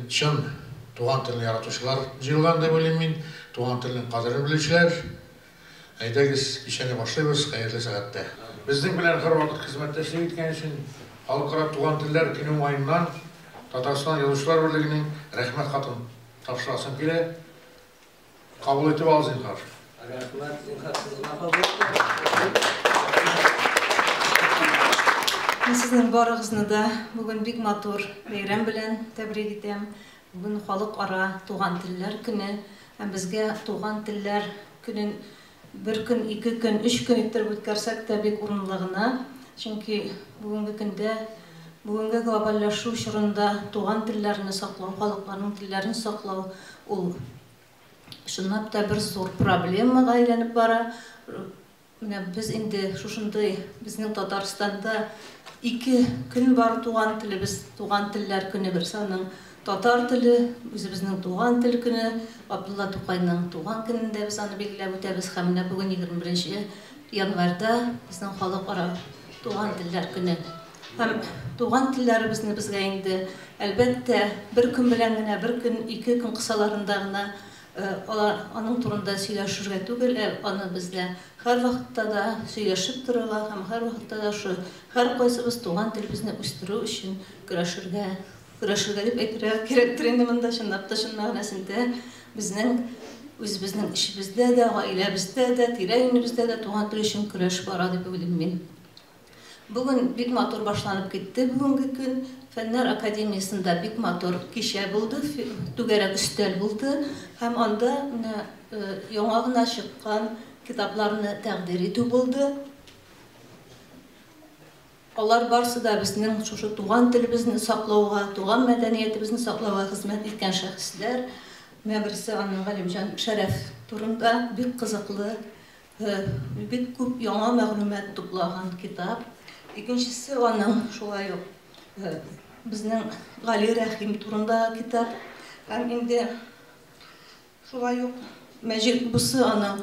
Шын туған тілін яратушылар жиылған деп ойлаймын мен. Туған тілінің қадірін білушілер. Әйдәгіз кешені башлайбыз қайырлы сағатта. Біздің білән қыр уақыт қызметтестік еткен үшін халықара туған тілдер күні уайымнан Татарстан Yazушылар Бірлігінің рәхмет хатын тапшырасым келе. Қабыл етіп ал зинхар. Сіздің барығызны да бүгін бик матур бәйрәм белән тәбрик итәм. Бүгін халық ара туған телләр көне. Безгә туған телләр көнен bir көн, 2 көн, 3 көн иттереп үткәрсәк тә бик урынлы гына. Чөнки бүгенге көндә, бүгенге глобаллашу чорында туган телләрне саклау, халыкларның телләрен саклау ул шуннан да бер зур проблемага әйләнеп бара. Менә без инде шушындай безнең Татарстанда 2 көн бар туган телебез, туган телләр көне берсе аның татар теле, үзебезнең туган тел көне, Абдулла Тукайның туган көнендә без аны билгеләп үтәбез һәм менә бүген 21 январьда безнең халык ара туган телләр көне. Һәм туган телләребезне безгә инде әлбәттә бер көн белән генә, бер көн, 2 көн кысаларында гына аның турында сөйләшергә түгел, аны бездә һәр вакытта да сөйләшеп торырга һәм һәр вакытта да шу һәр кайсыбыз туган телебезне үстерү өчен көрәшергә дип әйтергә кирәктер инде монда чынлап та шул мәгънәсендә безнең үзебезнең эшебездә дә, гаиләбездә дә, тирә-юнебездә дә туган тел өчен көрәш бара дип уйлыйм мин. Бүген бик матур башланып китте бүгенге көн. Фәннәр академиясында бик матур кичә булды, түгәрәк өстәл булды һәм анда яңа гына чыккан китапларны тәкъдим итү булды. Алар барсы да безнең шушы туган телебезне саклауга, туган мәдәниятебезне саклауга хезмәт иткән шәхесләр. Менә берсе аның Галимҗан Шәрәф турында бик кызыклы, бик күп яңа мәгълүмат туплаган китап. Икенчесе аның шулай ук безнең Гали Рәхим турында китап. Һәм инде шулай ук Мәҗит бусы аның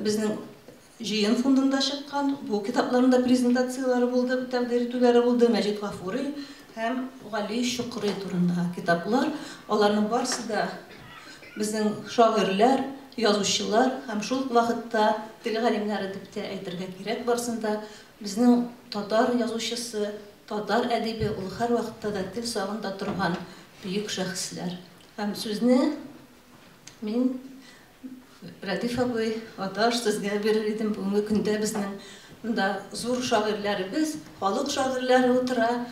безнең җыен фондында чыккан. Бу китапларында презентациялары булды, тәкъдим итүләре булды. Мәҗит Гафури һәм Гали Шукри турында китаплар. Аларның барысы да безнең шагыйрьләр, язучылар һәм шул вакытта тел галимнәре дип тә әйтергә кирәк барсында безнең татар язучысы, татар әдибе ул һәр вакытта да тел сагында торган бөек шәхесләр. Һәм сүзне мин Рәдиф абый аташ сезгә бирер идем. Бүгенге көндә безнең монда зур шагыйрьләребез, халык шагыйрьләре утыра.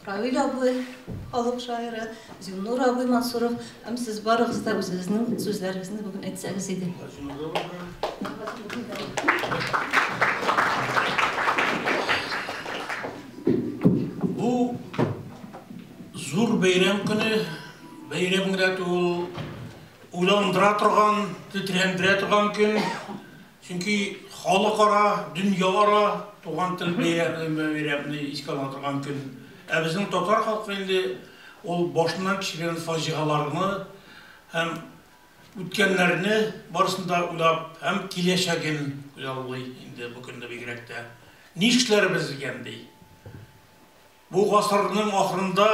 Равил абый, халык шагыйре, Зиннур абый Мансуров, һәм сез барыгыз да үзегезнең сүзләрегезне бүген әйтсәгез иде. Бу зур бәйрәм көне, бәйрәм генә түгел, уйландыра торган, тетрәндерә торган көн. Чөнки халыкара, дөньяара туган тел бәйрәмне искә ала торган көн. Ә безнең татар халкы инде ул башыннан кичергән фаҗигаларны һәм үткәннәрне барысында уйлап, һәм киләчәген уйлый инде бу көндә бигрәк тә. Нишләрбез дигән ди. Бу гасырның ахырында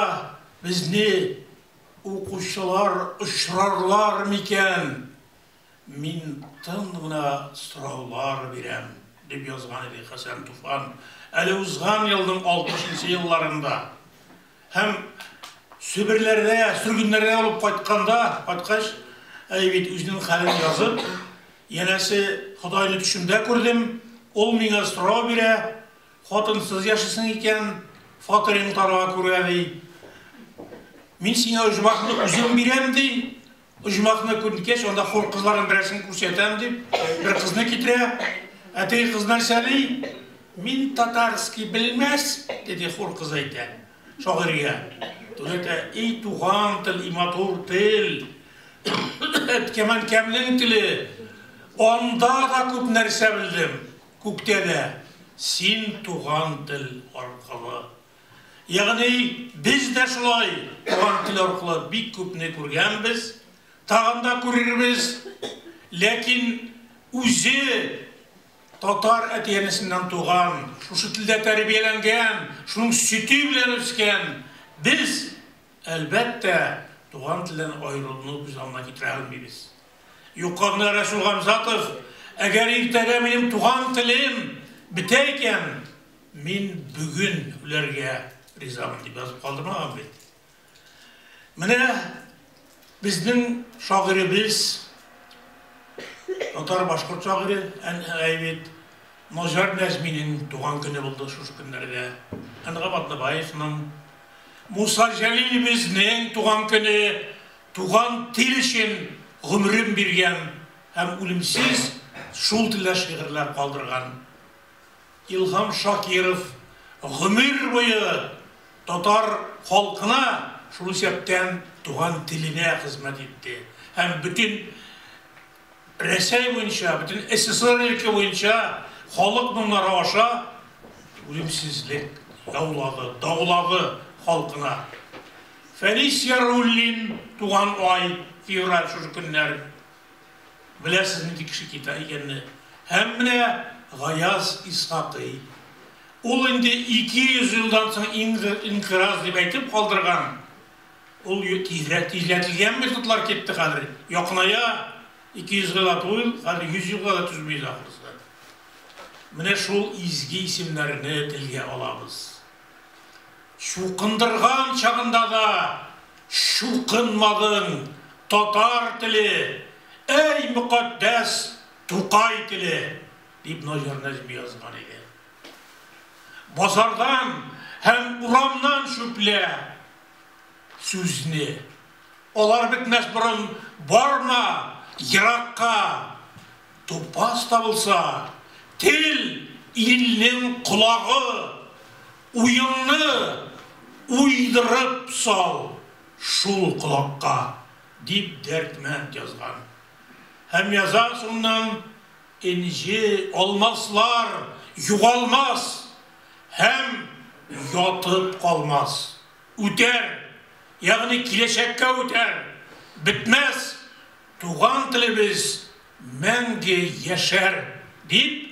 безне укучылар очрарлар микән? Мин тын гына сораулар бирәм, дип язган иде Хәсән Туфан. Әле узган елның 60-нчы елларында. Һәм Сөберләрдә, сөргеннәрдә алып кайткач, бит үзенең хәлен язып, янәсе Худайны төшемдә күрдем, ул миңа сорау бирә, хатынсыз яшисең икән, фатирың тарага күрә ди. Мин сиңа оҗмахны үзем бирәм ди. Оҗмахны күргәч, анда хор кызларын берәрсен күрсәтәм дип, бер кызны китерә. Әтей кыз нәрсәли? Мин татарский белмәс, диде хор кыз әйтә. Шагыйрьгә. Түләтә, ей туган тел, матур тел. Әткәмән кәмнең теле. Анда да күп нәрсә белдем. Күктә дә. Син туган тел аркылы. Ягъни biz дә шулай туган тел аркылы бик күпне күргәнбез, тагында күрербез. Ләкин үзе татар әтиянесеннән туган, шушы телдә тәрбияләнгән, шуның сөте белән үскән, без Әлбәттә, туган телдән аерылуны biz аңына китерә алмыйбыз. Юкка гына Рәсүл Гамзатов, әгәр иртәгә минем туган телем бетә икән, мин бүген үләргә ризамын дип язып калдырмаган бит. Менә безнең шагыйребез, татар башкорт шагыйре, әйбит Ножар Нәҗминең туган көне булды шушы көннәрдә. Әнгә Батнабаевның, Муса Җәлилебезнең туган көне, туган тел өчен гомерен биргән һәм үлемсез шул телдә шигырьләр калдырган Илһам Шакиров гомер буе татар халкына шул исәптән туган теленә хезмәт итте. Һәм бүтән Рәсәй буенча, бүтән СССР өлкә буенча халык моңнары аша үлемсезлек яулагы, даулагы халкына. Фәнис Яруллин туган ай, февраль шушы көннәр. Беләсез нинди кеше кита икәнне. Һәм менә Гаяз Исхакый. Ул инде 200 елдан соң инкираз дип әйтеп калдырган. Ул тизләтелгән методлар кетте хәзер. Якыная 200 елга түгел, хәзер 100 елга да түзмәйбез ахырсы. Менә шул изге исемнәрне телгә алабыз. Шуқындырган чагында да шуқынмадың татар теле, эй мөкаддәс Тукай теле дип Ножар Нәҗми язган иде. Базардан һәм урамнан шүплә сүзне. Алар бетмәс борын барма, еракка, тупас табылса, тел илнең құлағы, уйыңны уйдырып сал шул құлаққа дип дәртмәнд язган. Һәм яза соңнан инҗе алмаслар югалмас һәм ятып калмас. Үтәр, ягъни киләчәккә үтәр, бетмәс, туган телебез мәңге яшәр дип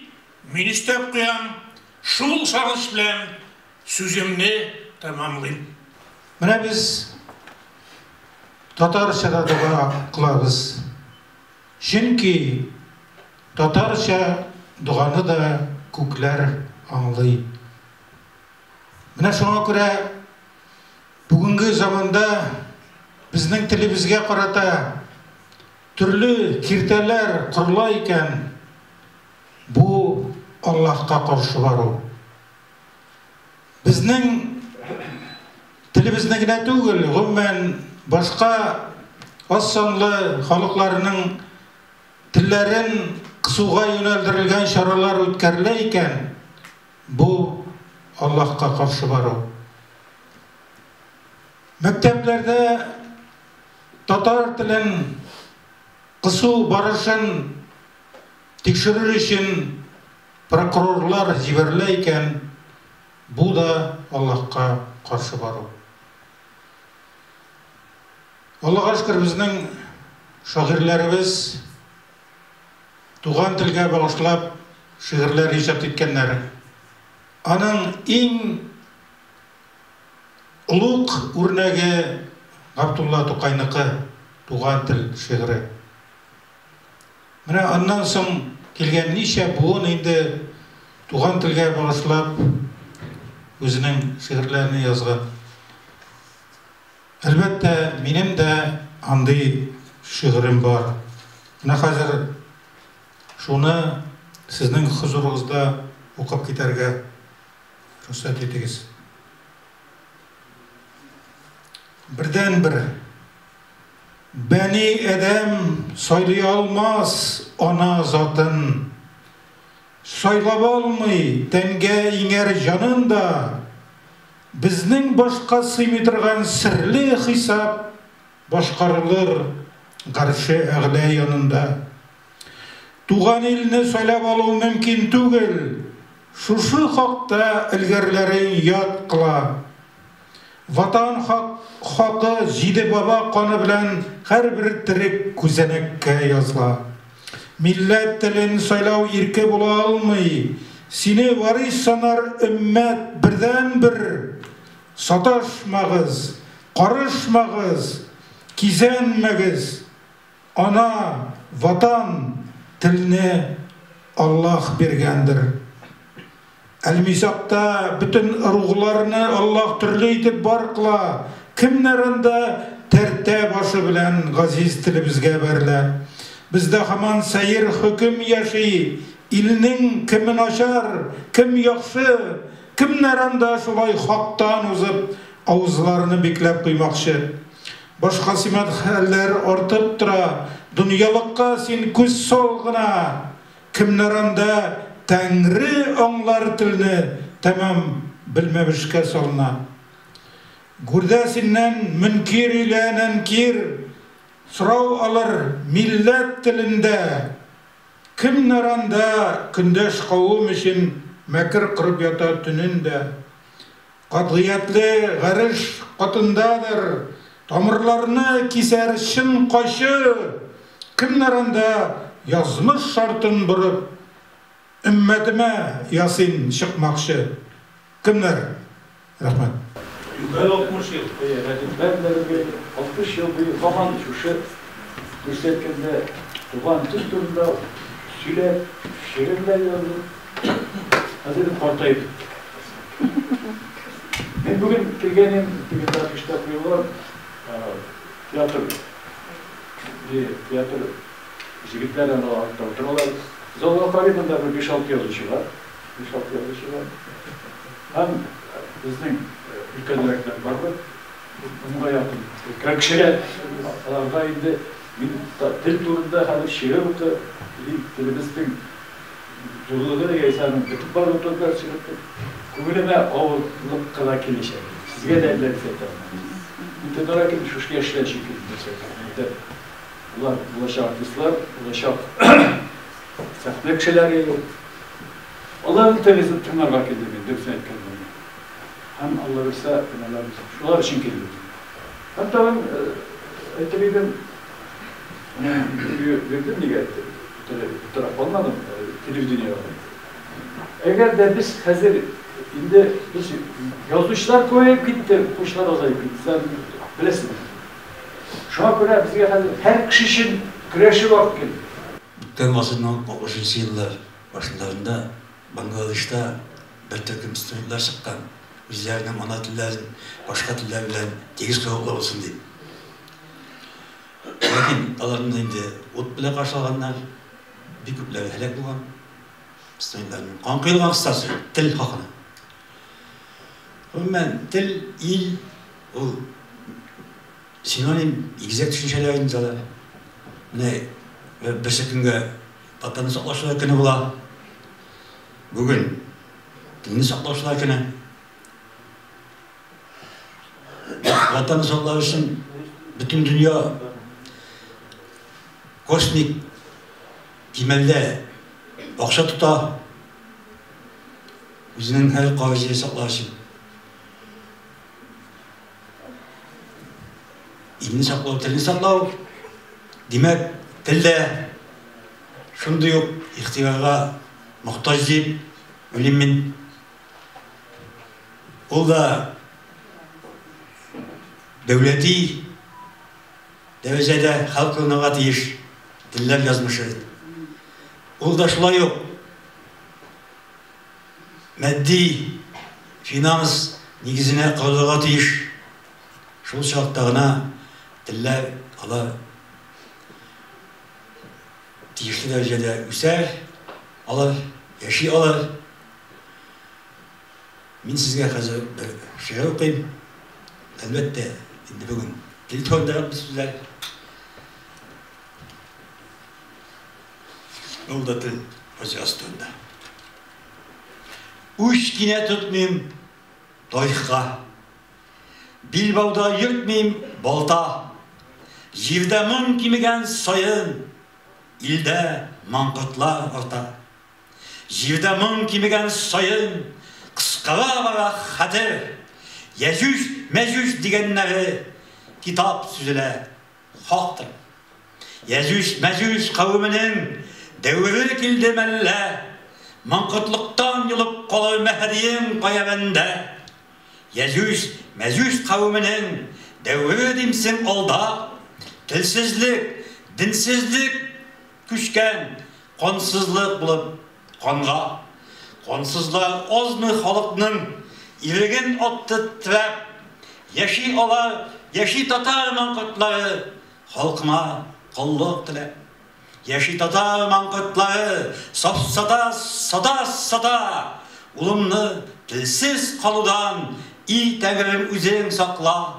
мин истәп куям. Шул сагыш белән сүземне тәмамлыйм. Менә без татарча дуга кылабыз. Чөнки татарча дуганы да күкләр аңлый. Менә шуңа күрә бүгенге заманда безнең телебезгә карата төрле киртәләр кырыла икән. Бу Аллаһка каршы бару. Безнең телебезне генә түгел, гомумән башка аз санлы халыкларның телләрен кысуга юнәлдерелгән чаралар үткәрелә икән. Бу Аллаһка каршы бару. Мәктәпләрдә татар телен кысу барышын тикшерер өчен прокурорлар җибәрелә икән. Бу да Аллаһка каршы бару. Аллаһка шөкер, безнең шагыйрьләребез туган телгә багышлап шигырьләр иҗат иткәннәр. Аның иң улуг үрнәге Габдулла Тукайныкы туган тел шигыре. Менә аннан соң килгән ничә буын инде туган телгә багышлап үзенең шигырьләрен язган. Әлбәттә, минем дә андый шигырем бар. Менә хәзер шуны сезнең хузурыгызда укып китәргә рөхсәт итегез. Бердән-бер Бәни Адәм сайлый алмас ана затын. Сайлап алмый тәнгә иңәр җанын да. Безнең башка сыймый торган серле хисап башкарылыр гарше әгълә янында. Туган илне сайлап алу мөмкин түгел. Шушы хакта илгәрләрен ят кыла. Ватан хакы җиде баба каны белән һәрбер терек күзәнәккә языла. Милләт телен сайлау ирке була алмый. Сине варис санар өммәт бердән-бер. Саташмагыз, Karışmağız, kizenmegiz. Ana, vatan tilini Allah bergendir. El-Misak'ta bütün ırgılarını Allah türlü itip barkla. Kimlerinde tertte başı bilen gaziz tili bizge berle. Bizde haman seyir hüküm yaşayı. İlinin kimin aşar, kim yakşı, kimlerinde şulay haktan uzıp ağızlarını biklep kıymakşı. Başka simet haller ortıp tıra, dünyalıkka sin küs solguna, kimlerinde Tengri onlar tilini tamam bilmemişke soluna. Gurdasinden münkir ile nenkir sırav alır millet tilinde. Kim naranda kündeş kavum için mekir kırıp yata tününde. Kadriyetli garış katındadır. Tamirlarını kiser şın kaşı. Kim naranda yazmış şartın bırıp ümmetime Yasin çıkmakşı. Kimler? Rahmet. Ben 60 yıl. Ben de 60 yıl bir zaman şu gösterkende Tuğan Tüstür'ünde Süle şiirler yazdım. Hazırım ortaydı. Ben bugün Türkiye'nin bir tartışta koyuyorlar. Tiyatro. Tiyatro. Jigitlerle oturuyorlar. Zolga Farid'inde bir 5-6 yazışı var. 5-6 yazışı var. Hem bizden ülke direktler vardı. Bununla yakın. 40 kişiler alarda indi. Dil turunda hali şiir okudu. Dilimizin zorluğu da yaşanın. Bütün var oturdular şiirde. Kuvvetime oğullık kadar kilişer. Sizge de elleri seter. İntidara ki şu yaşlar şekilde. Ular ulaşak artistler, ulaşak sahne kişiler geliyor. Allah'ın temizliği tümler vakit edemeyin, döksün etkenlerini. Hem Allah verirse, şular için geliyor. Hatta ben etkiliydim, verdim diye geldi. Bu taraf olmadım, televizyona. Eğer de biz hazır, şimdi biz yazışlar koyup gitti, kuşlar ozayıp gitti, sen bilesin. Şu an göre bizge hazır, her kişinin kreşi vakit geldi. Kırmasının 60. yıllar başlarında Bangladeş'te bir takım studentler çıkan, bizlerinin ana tillerin başka tiller bilen tegiz kavuklar olsun diye. Lakin alarında indi ot bile karşılaganlar bir küpleri helak bulan studentlerin kankıyılgan kıstası, til hakkını. Ben til, il, o sinonim, igizek düşüncelerin zaten ne ve bir günge vatanı saklaşılar günü bula. Bugün dilini saklaşılar günü. Vatanı saklar için bütün dünya kosmik kimelde akşa tuta. Bizinin her kavziyi saklar için. İlini saklar, dilini saklar. Demek tilde şunday yok ihtiyarga muhtaç deyip ölemin. O da devleti derecede halkına tiyiş diller yazmıştır. O da şulay yok. Maddi finans negizine kalırga tiyiş. Şul şartlarına diller ala tiyişli derecede üser, alır, yaşay alır. Ben sizge hazır bir şey okuyayım. Elbette, şimdi bugün dil torunlarım bizler. Yolda dil hocası torunda. Uç yine tutmayayım doyka. Bilbau'da yırtmayayım balta. Jirde mın kimigen sayın. İlde mankıtlar orta. Jirde mın kimigen sayın. Kıskara vara hater. Yecüc, mecüc digenleri kitap süzüle haktır. Yecüc, mecüc kavminin devri kildemelle mankıtlıktan yılıp kolu mehdiyin koya bende. Yecüc, mecüc kavminin Dövü dimsin olda, tilsizlik, dinsizlik küçken, konsuzluk bulup konga. Konsuzlar ozmu halıkның ilgin ottu tüvep, yeşi olar, yeşi tatar mankutları, halkıma kolluk tilep. Yeşi tatar mankutları, sata, ulumlu, tilsiz kalıdan, iyi tegerim üzerin sakla,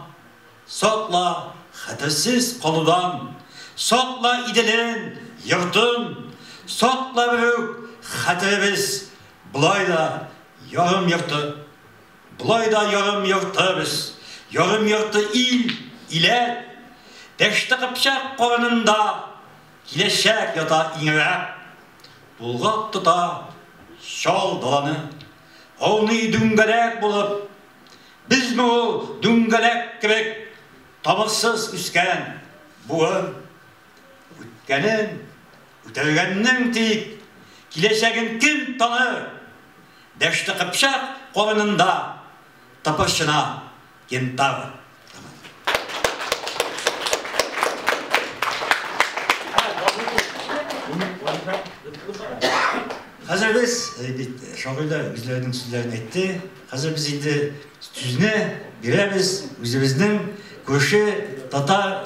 hatersiz kalıdan, sakla idilin, yırtın, sakla büyük, haterimiz, bulayda yarım yırtı biz, yarım yırtı ile, deşte kıpşak korununda, kileşek yata inirep, bulgak tuta, şal dalanı, onu düngelek bulup, biz mi o düngelek gibi tamırsız üsken, buğun, ütelgenin tiyik, kileşekin kim tanır, deşte kıpşak korununda, tapışına gintar. Hazır biz, şahırlar üzerinin sözlerini etti. Hazır biz indi tüzüne gireriz. Üzümüzün Koşu Tatar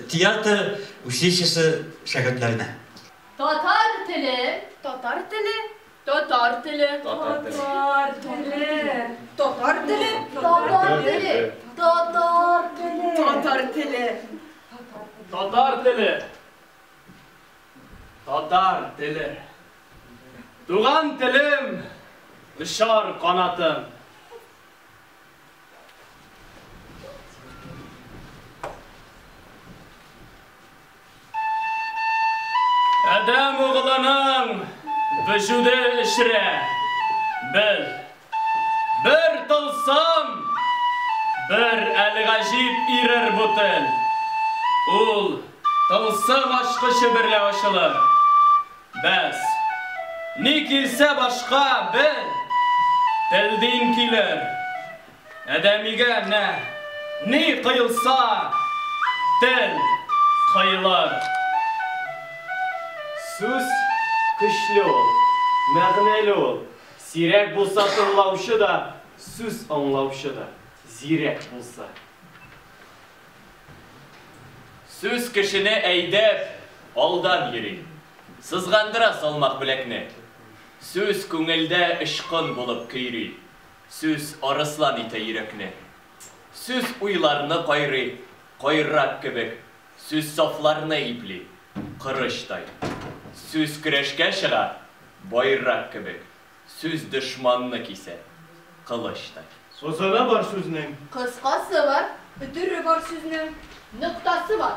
tiyatro училищесі şagirdlerine. Tatar tili. Tatar tili. Tatar tili. Tatar tili. Tatar tili. Tatar tili. Tatar tili. Tatar tili. Tatar tili. Tatar tili. Tuğan tilim, ışar kanatım. Adam oğlanın vücudu işre, bil. Bir tılsım, bir el-gacip irir butil. Ul, tılsım aşkışı birle aşılır. Bes. Ne kirse başka bil, teldiğin kilir. Edemige ne kıyılsa, tel kıyılır. Söz kışlı ol, məğnəli ol. Sirek bulsa tınlavşı da, söz anlavşı da, zirek bulsa. Söz kişini eydep, aldan yeri. Sızgandıra salmak bilekni. Söz köngülde ışkın bulup kıyri. Söz arıslan ite yürekni. Söz uylarını koyri, koyrak kibik. Söz saflarını ipli, kırıştay. Söz kireşke çıgar, bayrak kibik. Söz düşmanını kise, kılıçtay. Sözüne var sözünün. Kıskası var. Ötürü var sözünün. Nıktası var.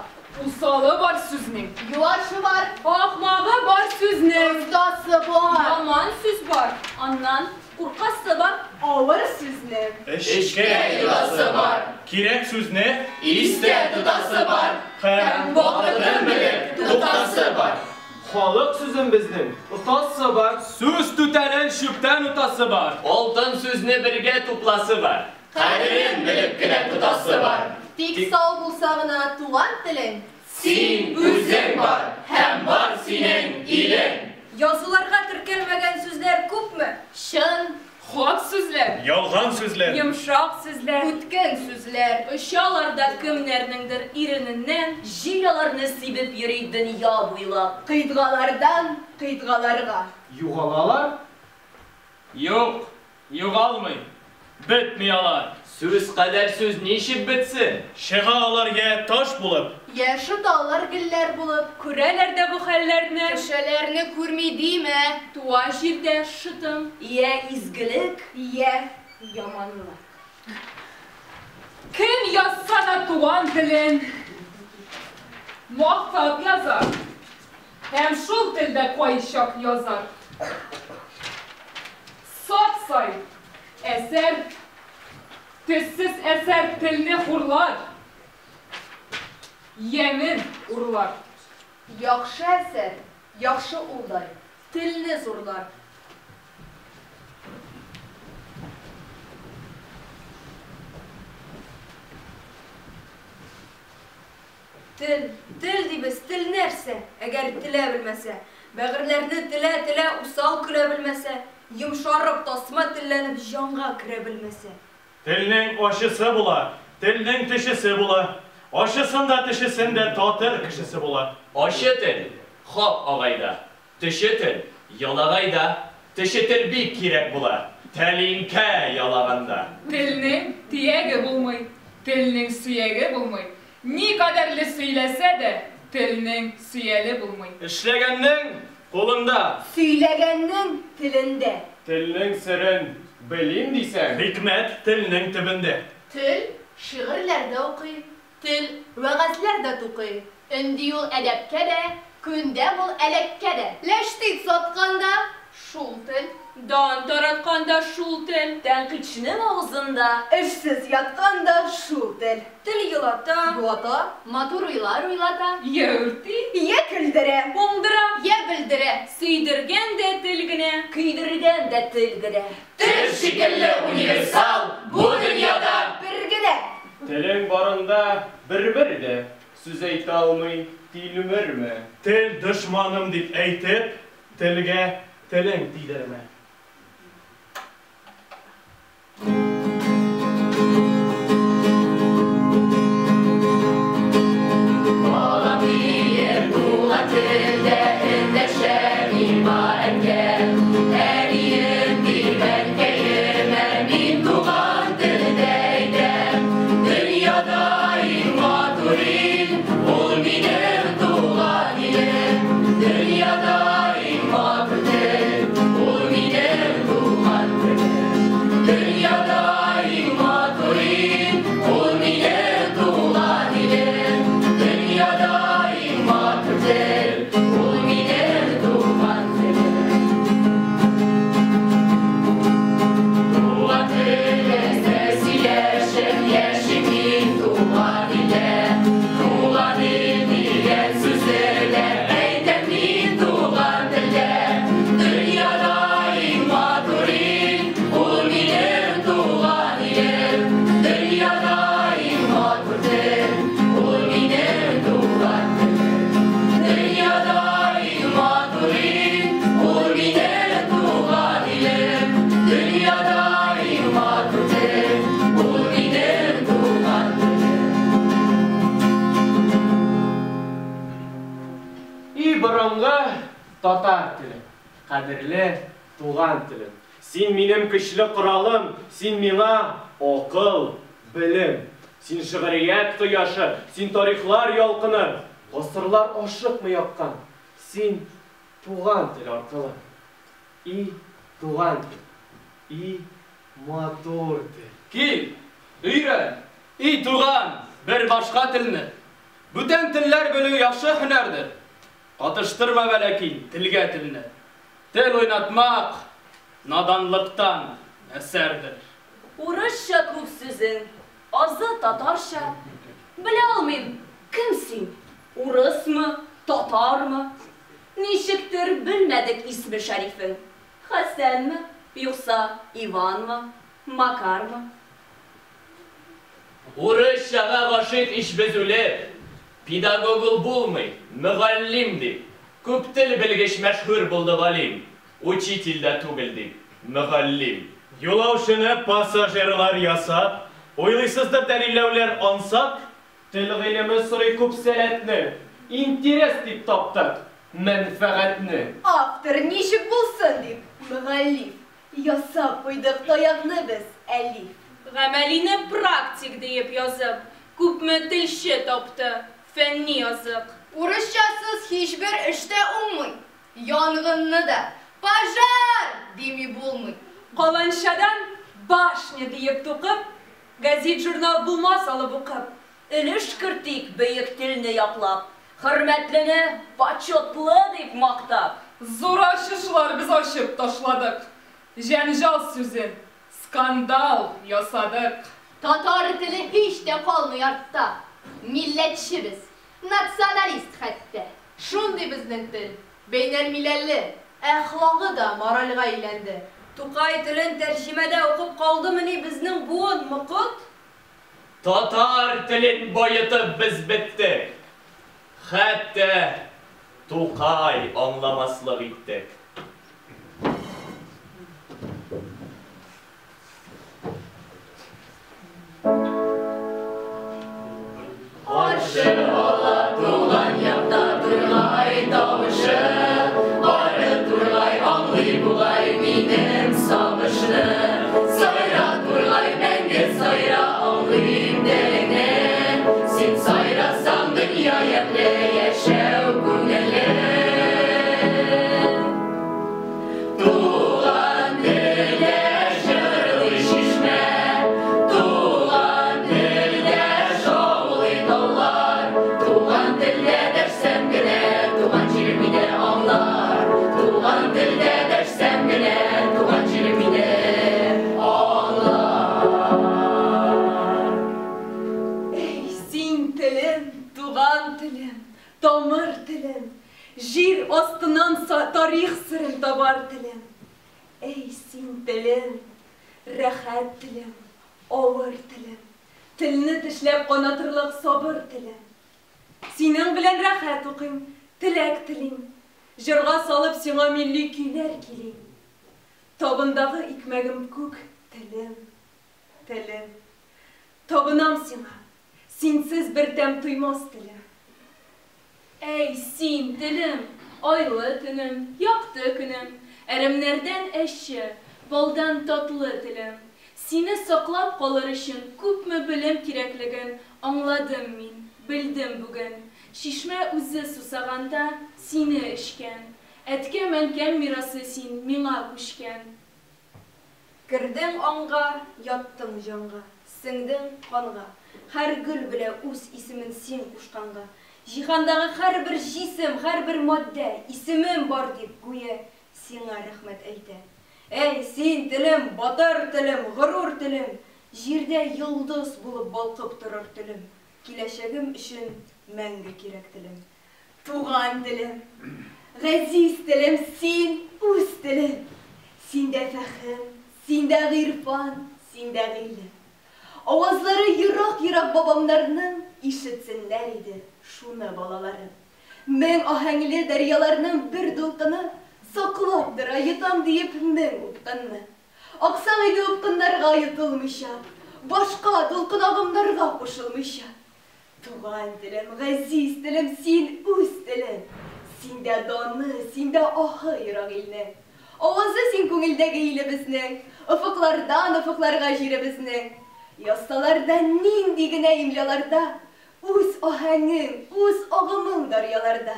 Usalı var süzning. Yuvaşı var. Ahmağı var süzning. Ustası var. Yaman süz var. Andan kurkası var. Ağır sözünün. Eşke yudası var. Kirek söz ne? İste dudası var. Hem Vakıtın bilip tutası var. Halık sözün bizden. Utası var. Söz tütenin şüpten utası var. Oltun sözünü birge tuplası var. Kaderin bilip güne tutası var. Tik sağ bulsağına tuğan tilin. Sin üzün var, hem var senin ilin. Yazılarga türkelmegen sözler küp mü? Şın. Hot süzler. Yalgan sözler. Yumşak süzler. Ütken sözler. Işalarda kimlerindir irininden jilalarını sibip yürü dünya boylap. Kıydgalardan kıydgalarga. Yuğalalar? Yok, yuğalmay. Bitmiyalar. Söz kadar söz nişip bitsin. Şeğalarga taş bulup. Yaşı dağlar giller bulup. Kurelerde bu hallerine. Köşelerini kurmidi mi? Tuğa jirde şıtım. Ye izgilik, ye yamanlık. Kim yazsa da tuğan dilin muhakkak yazar. Hem şul dilde koyuşak yazar. Sat say, eser, tüssiz eser dilini hurlar. Yemin urlar. Yaxşı eser, yaxşı ulday. Tilini zorlar. Til diybiz, til nerse? Eğer tile bilmese, bağırlarını tile usal kırabilmese, yumşarıp tasma tillenip janga kırabilmese. Tilning aşısı bula, tilning tişisi bula. Aşısında tişisinde tatır kişisi bula. Aşı til, hop ağayda. Tişi til, yalağayda. Tişi til bir kirek bula. Telinke yalağında. Tilning tiyege bulmay, tilning suyege bulmay. Ne kadarlı söylese de tilning suyeli bulmay. İşlegennin kolunda, Söylegenin tilinde. tilning sırrın bileyim diysen. Hikmet tilning tibinde. Til şiirlerde okuyup, til vaazlarda okuyup. Indi yol edepke de, günde bul elekke de. Leştik satkanda Şul til, Dan taratkanda şul til, Tenkıçının ağzında. işsiz yatkanda şu til. Til yulata, matur uylata, yağırtı, ye küldere. bondura, ye bildire. sıydırgen de tilgine, Kıydırgen de tilgide. Til şekilli universal bu dünyada. Birgide. Tilin barında bir de söz eyti almay, dilümür mü? Til düşmanım deyip eytip, tilge tilin dilerme. Olabilir bu atilde endeşe ima engel. Eriyim bir belkeyime min tuğan tildeyde. Dünyada ima turin, ulminer tuğan ile. Dünyada ima turin, ulminer tuğan ile. Dünyada ima turin, ulminer tuğan ile. Dünyada ima turin, ulminer tuğan ile. Tuğan ile sesiyle şemyeşimin tuğan ile. Tuğan ile sözlerle eytemin tuğan ile. Dünyada ima turin, ulminer tuğan ile. Dünyada ima turin, ulminer tuğan ile. Dünyada ima turin, ulminer tuğan ile. Dünyada ima turin, ulminer tuğan ile. İyi burunlu Tatar tilim, kadirli tuğan tilim. Sen benim güçlü kralım, sen mina akıl, bilim. Sen şiiriyet kıyaşı, sen tarihlar yalkını, asırlar aşık mı yakkan? Sen tuğan til arkalı. İyi tuğan til, iyi matur til. Kil, öğren, iyi tuğan, bir başka tilini. Bütün tiller bölü yaxşı hünerdir. Katıştırma velakin tilge tilini. Tel oynatmak nadanlıktan eserdir. Urusça kupsüzün. Azı Tatarşa. Bile almayayım. Kimsin? Urus mu? Tatar mı? Nişiktir bilmedik ismi şerifin. Hasan mı? Yoksa Ivan mı? Makar mı? Urusçağa başit iş bezüle, pedagogul bulmay, mügallimdi. Köp til bilgiç meşhur buldu valim. Uçitilde tugildi, mügallim. Yolawşını pasajerler yasap, oylaysızdır delillevler ansap, tilgilimi sırı köp seletni, interes dip taptık, menfaatni. Aftır nişik bulsun deyip. Mügallif. Yasap koyduk dayaklı biz. Elif. Gameline praktik deyip yazıp, kupme tilşe taptı, fenni yazık. Urusçasız hiçbir işte ummuy. Yangınını da pajar demi bulmuy. Kalanşadan başne deyip tukup, gazet jurnal bulmaz alıp okup. İliş kırtık büyük dilini yaklap. Hürmetliğini paçotlu deyip maktap. Zor aşışlar biz aşıp taşladık. Jenjal süzün, skandal yasadık. Tatar tili hiç de kalmıyor da. Milletçi biz, nasyonalist hatta. Şundi bizden til. Beynel milelli. Ahlakı da moralga eğlendi. Tukay tilin tercümede okup kaldı mı ni bizning buğun mukut? Tatar tilin boyutu biz bittik. Хәтта Тукай аңламаслык итте. Аршы ала туган якта Тургай тавышы, бары Тургай аңлый булай минем сагышны. Сайра Тургай мәңге сайра аңлыйм деңне, син сайрасаң дөнья ямле яшәү күңелле. Туган телдә җырлый шишмә, туган телдә шаулый таулар, туган телдә дәшсәм генә, туган җирем мине аңлар, туган телдә дәшсәм генә, туган җирем мине Туган телем, тамыр телем, жир астынан тарих сырын табар телем. Эй, син телем, рәхәт телем, авыр телем, телне тешләп канатырлык сабыр телем. Синең белән рәхәт укыйм, теләк телим, җырга салып сиңа милли көйләр килим. Табындагы икмәгем күк телем, телем, табынам сиңа. Синсіз бір тәм туймас телем. Эй, син телем, айлы төнем, яқты күнем, әрәмнәрдән әші, балдан татлы телем. Сине саклап калыр өчен күпме белем кирәклеген аңладым мин, белдем бүген. Шишмә үзе сусаганда сине эчкән, әткә мәнкәм мирасы син миңа күчкән. Кердең аңга, яттың җанга, сеңдең канга. Һәр гөл белә үз исемен син кушканга. Җиһандагы һәрбер җисем, һәрбер маддә исемем бар дип гүя сиңа рәхмәт әйтә. Эй, син телем, батыр телем, горур телем, җирдә йолдыз булып балкып торыр телем. Киләчәгем өчен мәңге кирәк телем. Туган телем, газиз телем, син үз телем. Синдә фәхем, синдә гыйрфан, синдә гыйлем. Авазлары ерак-ерак бабамнарның ишетсенләр иде шуны балаларын. Мең аһәңле дәрьяларның бер дулкыны саклап тора йотам диеп мең упкынны. Аксаң иде упкыннарга йотылмыйча, башка дулкын агымнарга кушылмыйча. Туган телем, газиз телем, син үз телем. Синдә даны, синдә ахы ерак илне. Авазы син күңелдәге илебезнең, офыклардан офыкларга җиребезнең. Ясталарда нинди генә имляларда, үз аһәңең, үз агымың дарьяларда.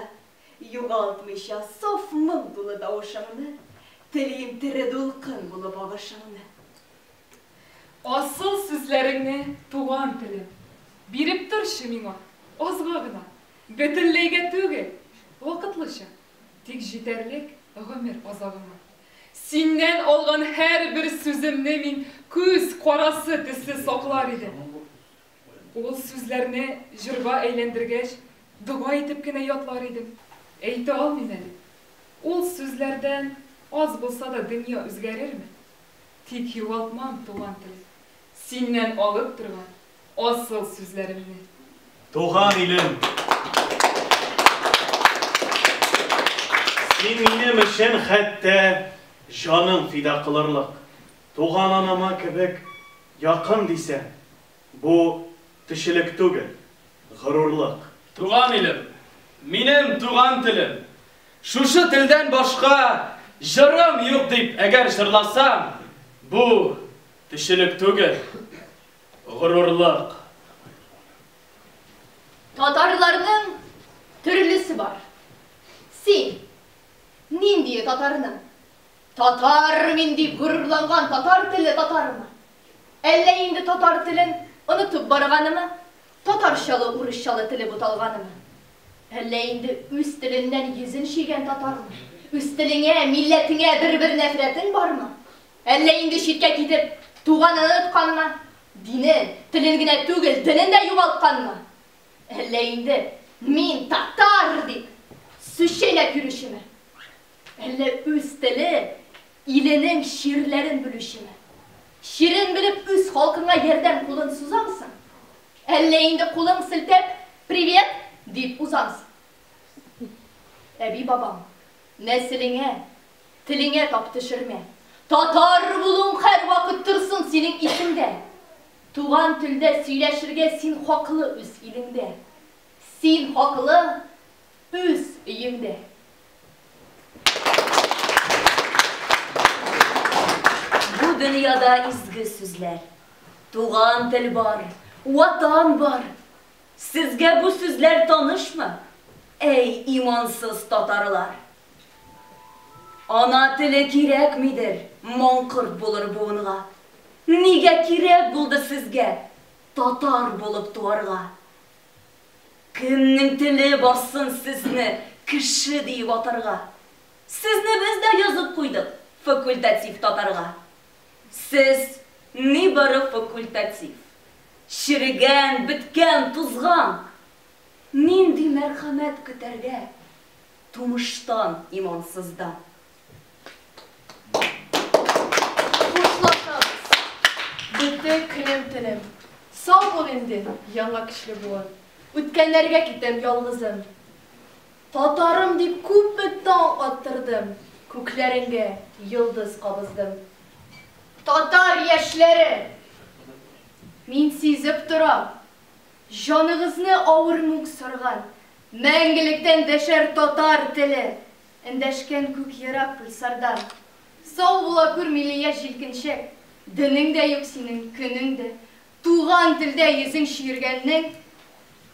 Югалтмыйча саф моң тулы тавышыңны, телим тере дулкын булып агышыңны. Асыл сүзләреңне, туган телем, биреп торшы миңа, азга гына, бөтенләйгә түгел, вакытлыча, тик җитәрлек гомер азагыма. Синнән алган һәр бер сүземне мин күз карасы төсле саклар идем. Ул сүзләрне җырга әйләндергәч, дуга итеп кенә ятлар идем. Әйтә алмыйм әле. Ул сүзләрдән аз булса да дөнья үзгәрерме? Тик югалтмам туган телем. Синнән алып торган асыл сүзләремне. Туган илем. Син минем өчен хәтта җаным фида кылырлык. Туган анама кебек якын дисәм, бу тишелек түгел, горурлык. Туган илем, минем туган телем. Шушы телдән башка җырым юк дип әгәр җырласам, бу тишелек түгел, горурлык. Татарларның төрлесе бар. Син нинди татарның? Татар мин дип горурланган татар теле татармы? Әллә инде татар телен онытып барганымы? Татарчалы, урысчалы теле буталганымы? Әллә инде үз теленнән йөзен шигән татармы? Үз телеңә, милләтеңә бер-бер нәфрәтең бармы? Әллә инде читкә китеп туганын онытканмы? Динен, телен генә түгел, динен дә югалтканмы? Әллә инде мин татар дип сүз шәйләп йөрүчеме? Әллә үз теле иленең ширләрен белүчеме? Ширен белеп үз халкыңа ярдәм кулын сузамсың? Әллә инде кулың селтәп, "Привет" дип узамсың? әби бабам, нәсіліңе, тіліңе тап түшірме. Татар болуың һәр вақыт тұрсын сенің исіңде. Туған тілде сөйләшірге сен хақлы үз иліңде. Сен хақлы үз үйіңде. Bu dünyada izgi sözler. Tuğan til var, vatan var. Sizge bu sözler tanış mı? Ey imansız Tatarlar. Ana tili kirek midir? Mankırt bulur buğunğa. Nige kirek buldu sizge? Tatar bulup tuarga. Kimnin tili bassın sizni kişi deyip atarga. Sizni biz de yazıp koyduk fakultatif Tatarga. Siz ne barı fakultatif? Şirigen, bitken, tuzgan. Nindi merhamet küterge? Tumuştan, imansızdan. Kuşlaşamız. Bitti külüm tilim. Sağ ol indi, yana kişli buğun. Ütkenlerge gittim yalnızım. Tatarım deyip küpütten attırdım. Küklerine yıldız kabızdım. Tatar yaşları. Min sizip duram. Canınızını ağır mük sargan. Мәңгіліктен дәшер татар тілі. Әндәшкен көк ерап пülsardan. Сау була көрмелия желкіншек. Дінің де yok сенің күнің де. Туған тілде езің шиіргеннің.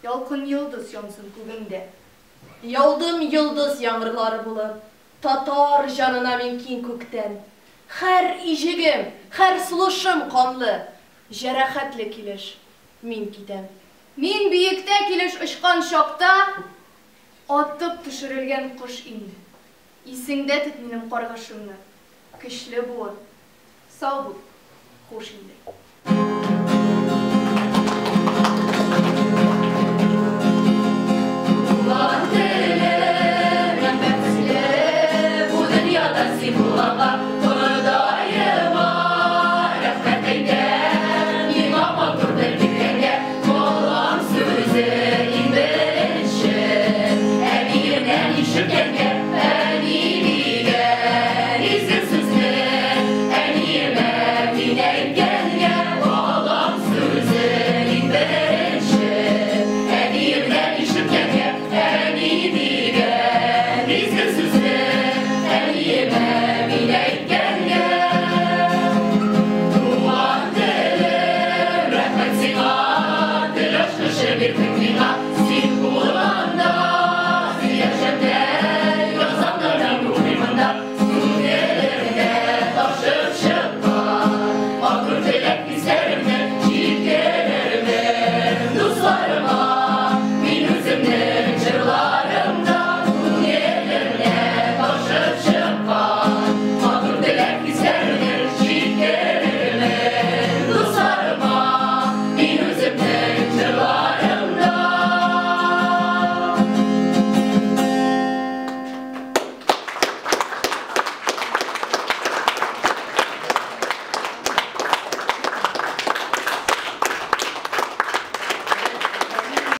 Ялқын йылдыз янсын күгіңде. Ялдым йылдыз яңырлары болып. Татар жанына мен кең көктен. Hər ижігім, hər сұлышым қанлы. Жәрәхәтлі келіш, мен кетем. Мен биікте келіш ұшқан шақта атып түшірілген құш инді. Исіңде түт менің қарғышымны. Күшлі бол, сау бол, хош инді.